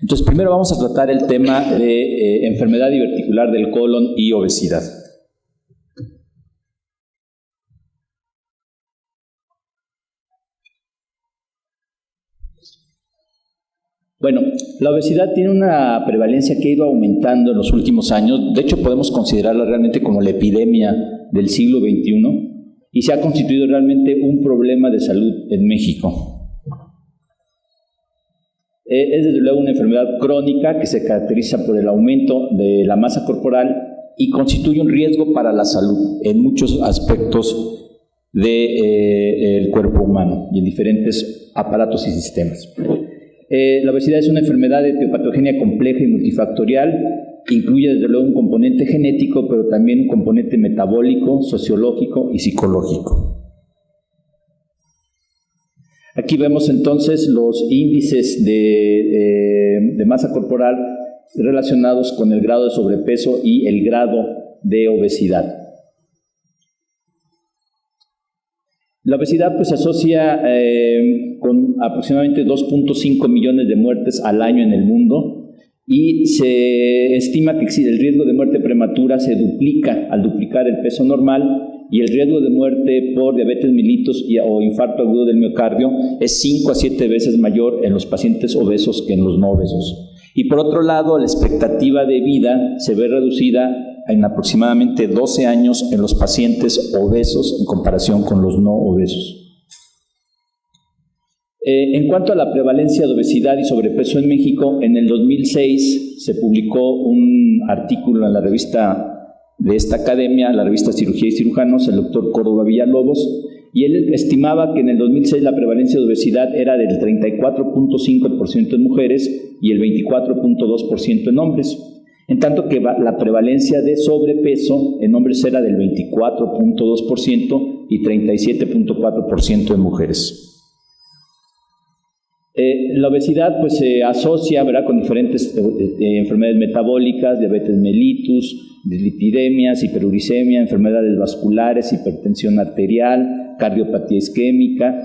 Entonces, primero vamos a tratar el tema de enfermedad diverticular del colon y obesidad. Bueno, la obesidad tiene una prevalencia que ha ido aumentando en los últimos años. De hecho, podemos considerarla realmente como la epidemia del siglo XXI y se ha constituido realmente un problema de salud en México. Es desde luego una enfermedad crónica que se caracteriza por el aumento de la masa corporal y constituye un riesgo para la salud en muchos aspectos del cuerpo humano y en diferentes aparatos y sistemas. La obesidad es una enfermedad de etiopatogenia compleja y multifactorial, incluye desde luego un componente genético, pero también un componente metabólico, sociológico y psicológico. Aquí vemos entonces los índices de masa corporal relacionados con el grado de sobrepeso y el grado de obesidad. La obesidad pues, se asocia con aproximadamente 2.5 millones de muertes al año en el mundo y se estima que el riesgo de muerte prematura se duplica al duplicar el peso normal y el riesgo de muerte por diabetes mellitus o infarto agudo del miocardio es 5 a 7 veces mayor en los pacientes obesos que en los no obesos. Y por otro lado, la expectativa de vida se ve reducida en aproximadamente 12 años en los pacientes obesos en comparación con los no obesos. En cuanto a la prevalencia de obesidad y sobrepeso en México, en el 2006 se publicó un artículo en la revista de esta academia, la revista Cirugía y Cirujanos, el doctor Córdoba Villalobos, y él estimaba que en el 2006 la prevalencia de obesidad era del 34.5% en mujeres y el 24.2% en hombres. En tanto que la prevalencia de sobrepeso en hombres era del 24.2% y 37.4% en mujeres. La obesidad pues, se asocia, ¿verdad?, con diferentes enfermedades metabólicas, diabetes mellitus, dislipidemias, hiperuricemia, enfermedades vasculares, hipertensión arterial, cardiopatía isquémica.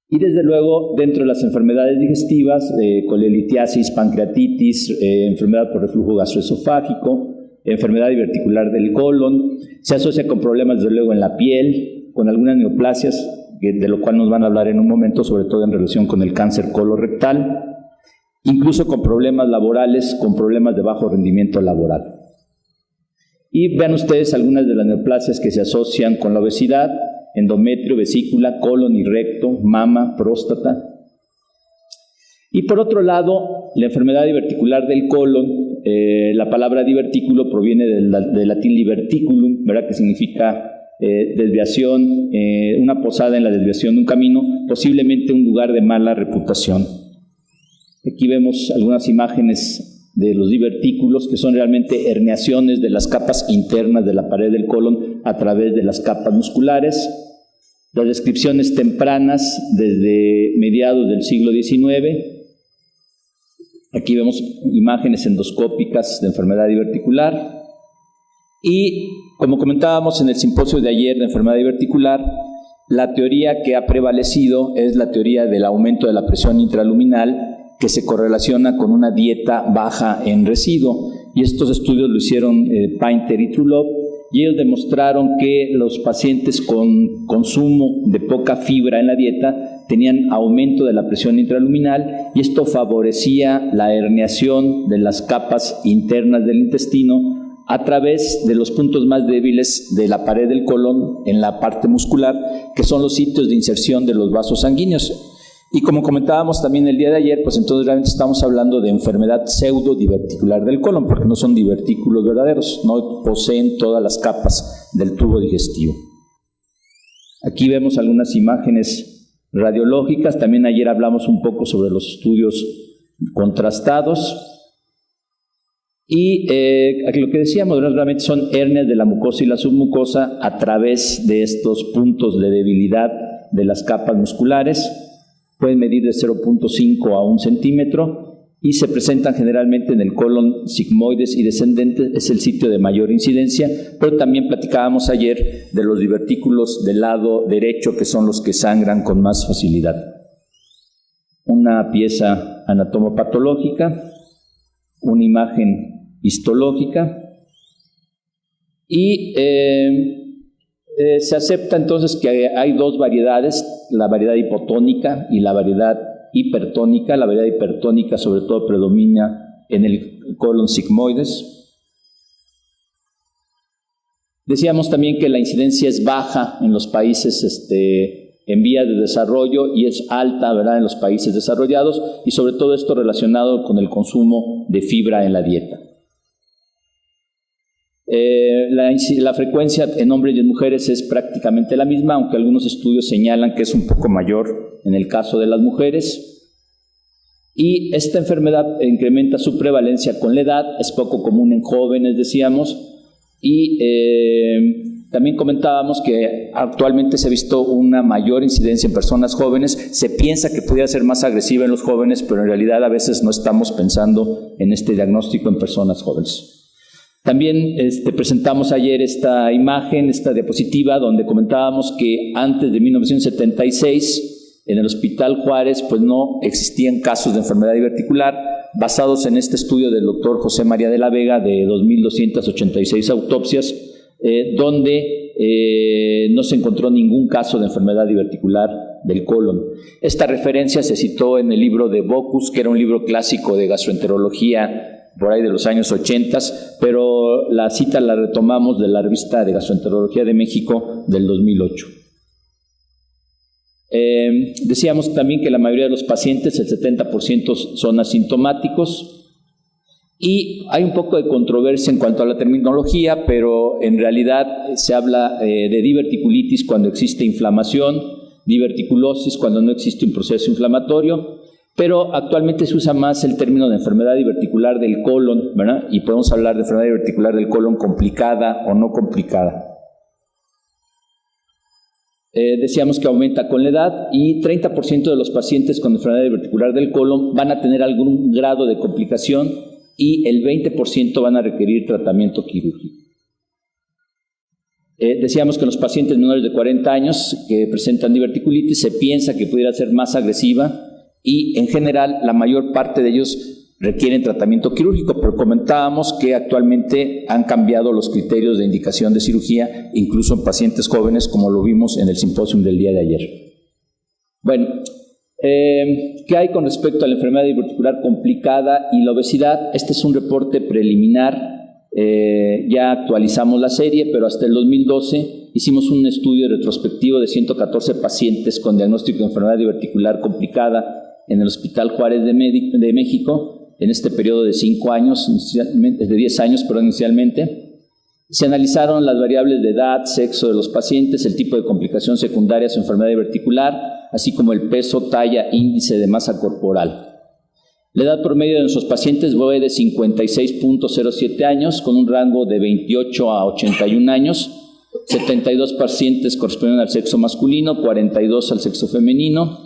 Y desde luego, dentro de las enfermedades digestivas, colelitiasis, pancreatitis, enfermedad por reflujo gastroesofágico, enfermedad diverticular del colon, se asocia con problemas desde luego en la piel, con algunas neoplasias, de lo cual nos van a hablar en un momento, sobre todo en relación con el cáncer colorectal, incluso con problemas laborales, con problemas de bajo rendimiento laboral. Y vean ustedes algunas de las neoplasias que se asocian con la obesidad: endometrio, vesícula, colon y recto, mama, próstata. Y por otro lado, la enfermedad diverticular del colon, la palabra divertículo proviene del latín diverticulum, ¿verdad?, que significa desviación, una posada en la desviación de un camino, posiblemente un lugar de mala reputación. Aquí vemos algunas imágenes de los divertículos, que son realmente herniaciones de las capas internas de la pared del colon a través de las capas musculares. Las descripciones tempranas desde mediados del siglo XIX. Aquí vemos imágenes endoscópicas de enfermedad diverticular. Y como comentábamos en el simposio de ayer de enfermedad diverticular, la teoría que ha prevalecido es la teoría del aumento de la presión intraluminal, que se correlaciona con una dieta baja en residuo. Y estos estudios lo hicieron Painter y Trulop, y ellos demostraron que los pacientes con consumo de poca fibra en la dieta tenían aumento de la presión intraluminal, y esto favorecía la herniación de las capas internas del intestino a través de los puntos más débiles de la pared del colon en la parte muscular, que son los sitios de inserción de los vasos sanguíneos. Y como comentábamos también el día de ayer, pues entonces realmente estamos hablando de enfermedad pseudodiverticular del colon, porque no son divertículos verdaderos, no poseen todas las capas del tubo digestivo. Aquí vemos algunas imágenes radiológicas. También ayer hablamos un poco sobre los estudios contrastados. Y lo que decíamos realmente son hernias de la mucosa y la submucosa a través de estos puntos de debilidad de las capas musculares. Pueden medir de 0.5 a 1 centímetro y se presentan generalmente en el colon sigmoides y descendentes, es el sitio de mayor incidencia, pero también platicábamos ayer de los divertículos del lado derecho, que son los que sangran con más facilidad. una pieza anatomopatológica, una imagen histológica y se acepta entonces que hay dos variedades, la variedad hipotónica y la variedad hipertónica. La variedad hipertónica sobre todo predomina en el colon sigmoides. Decíamos también que la incidencia es baja en los países en vías de desarrollo y es alta, ¿verdad?, en los países desarrollados, y sobre todo esto relacionado con el consumo de fibra en la dieta. La frecuencia en hombres y en mujeres es prácticamente la misma, aunque algunos estudios señalan que es un poco mayor en el caso de las mujeres. Y esta enfermedad incrementa su prevalencia con la edad, es poco común en jóvenes, decíamos, y también comentábamos que actualmente se ha visto una mayor incidencia en personas jóvenes. Se piensa que pudiera ser más agresiva en los jóvenes, pero en realidad a veces no estamos pensando en este diagnóstico en personas jóvenes. También presentamos ayer esta imagen, esta diapositiva, donde comentábamos que antes de 1976, en el Hospital Juárez, pues no existían casos de enfermedad diverticular, basados en este estudio del doctor José María de la Vega de 2.286 autopsias, donde no se encontró ningún caso de enfermedad diverticular del colon. Esta referencia se citó en el libro de Bockus, que era un libro clásico de gastroenterología por ahí de los años 80, pero la cita la retomamos de la revista de Gastroenterología de México del 2008. Decíamos también que la mayoría de los pacientes, el 70%, son asintomáticos, y hay un poco de controversia en cuanto a la terminología, pero en realidad se habla de diverticulitis cuando existe inflamación, diverticulosis cuando no existe un proceso inflamatorio, pero actualmente se usa más el término de enfermedad diverticular del colon, ¿verdad? Y podemos hablar de enfermedad diverticular del colon complicada o no complicada. Decíamos que aumenta con la edad y 30% de los pacientes con enfermedad diverticular del colon van a tener algún grado de complicación y el 20% van a requerir tratamiento quirúrgico. Decíamos que en los pacientes menores de 40 años que presentan diverticulitis se piensa que pudiera ser más agresiva, y en general la mayor parte de ellos requieren tratamiento quirúrgico, pero comentábamos que actualmente han cambiado los criterios de indicación de cirugía, incluso en pacientes jóvenes, como lo vimos en el simposio del día de ayer. Bueno, ¿qué hay con respecto a la enfermedad diverticular complicada y la obesidad? Este es un reporte preliminar, ya actualizamos la serie, pero hasta el 2012 hicimos un estudio retrospectivo de 114 pacientes con diagnóstico de enfermedad diverticular complicada en el Hospital Juárez de México, en este periodo de 5 años, de 10 años, perdón, inicialmente. Se analizaron las variables de edad, sexo de los pacientes, el tipo de complicación secundaria a su enfermedad diverticular, así como el peso, talla, índice de masa corporal. La edad promedio de nuestros pacientes fue de 56.07 años, con un rango de 28 a 81 años. 72 pacientes corresponden al sexo masculino, 42 al sexo femenino.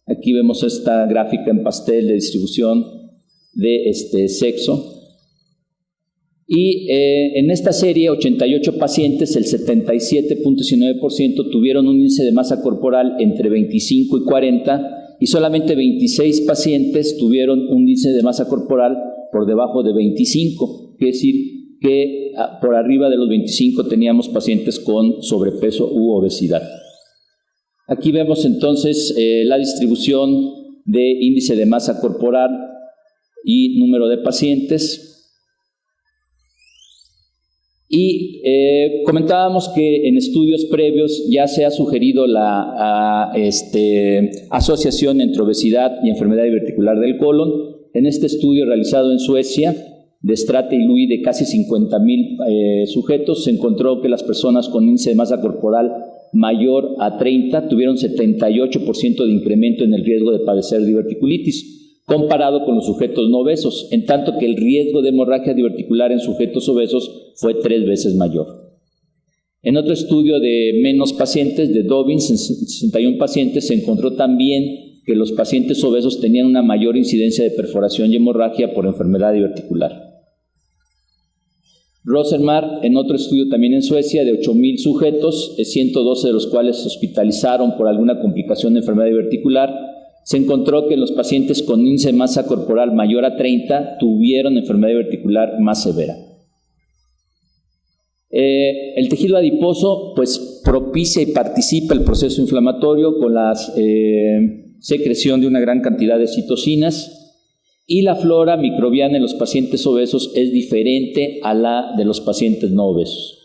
Aquí vemos esta gráfica en pastel de distribución de sexo. Y en esta serie, 88 pacientes, el 77.19% tuvieron un índice de masa corporal entre 25 y 40, y solamente 26 pacientes tuvieron un índice de masa corporal por debajo de 25, es decir, que por arriba de los 25 teníamos pacientes con sobrepeso u obesidad. Aquí vemos entonces la distribución de índice de masa corporal y número de pacientes. Y comentábamos que en estudios previos ya se ha sugerido la asociación entre obesidad y enfermedad diverticular del colon. En este estudio realizado en Suecia, de Strate y Louis, de casi 50,000 sujetos, se encontró que las personas con índice de masa corporal mayor a 30 tuvieron 78% de incremento en el riesgo de padecer diverticulitis, comparado con los sujetos no obesos, en tanto que el riesgo de hemorragia diverticular en sujetos obesos fue 3 veces mayor. En otro estudio de menos pacientes, de Dobbins, en 61 pacientes, se encontró también que los pacientes obesos tenían una mayor incidencia de perforación y hemorragia por enfermedad diverticular. Rosenmar, en otro estudio también en Suecia, de 8,000 sujetos, 112 de los cuales se hospitalizaron por alguna complicación de enfermedad diverticular, se encontró que los pacientes con índice de masa corporal mayor a 30 tuvieron enfermedad diverticular más severa. El tejido adiposo pues propicia y participa el proceso inflamatorio con la secreción de una gran cantidad de citocinas, y la flora microbiana en los pacientes obesos es diferente a la de los pacientes no obesos.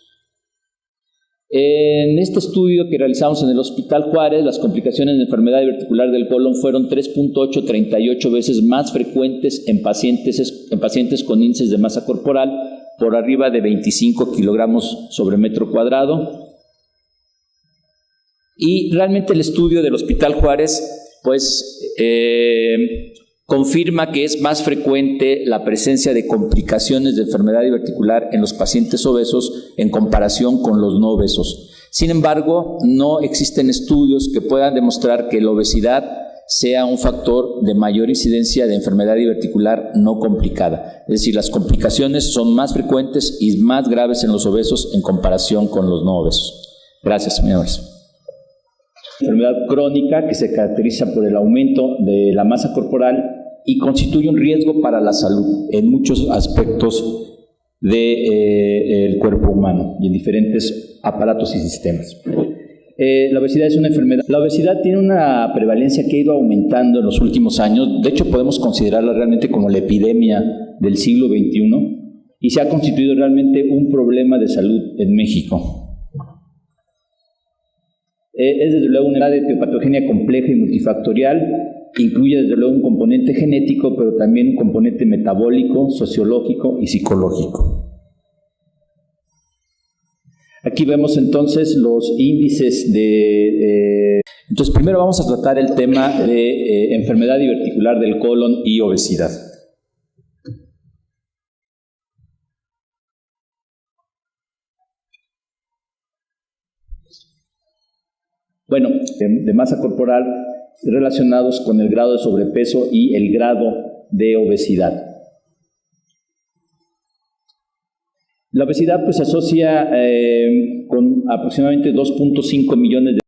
En este estudio que realizamos en el Hospital Juárez, las complicaciones de enfermedad diverticular del colon fueron 3.838 veces más frecuentes en pacientes con índices de masa corporal por arriba de 25 kilogramos sobre metro cuadrado. Y realmente el estudio del Hospital Juárez pues confirma que es más frecuente la presencia de complicaciones de enfermedad diverticular en los pacientes obesos en comparación con los no obesos. Sin embargo, no existen estudios que puedan demostrar que la obesidad sea un factor de mayor incidencia de enfermedad diverticular no complicada. Es decir, las complicaciones son más frecuentes y más graves en los obesos en comparación con los no obesos. Gracias, señores. Enfermedad crónica que se caracteriza por el aumento de la masa corporal y constituye un riesgo para la salud en muchos aspectos del cuerpo humano y en diferentes aparatos y sistemas. La obesidad es una enfermedad. La obesidad tiene una prevalencia que ha ido aumentando en los últimos años. De hecho, podemos considerarla realmente como la epidemia del siglo XXI y se ha constituido realmente un problema de salud en México. Es desde luego una enfermedad de etiopatogenia compleja y multifactorial, incluye desde luego un componente genético, pero también un componente metabólico, sociológico y psicológico. Aquí vemos entonces los índices de... Entonces primero vamos a tratar el tema de enfermedad diverticular del colon y obesidad. Bueno, de masa corporal relacionados con el grado de sobrepeso y el grado de obesidad. La obesidad pues se asocia con aproximadamente 2.5 millones de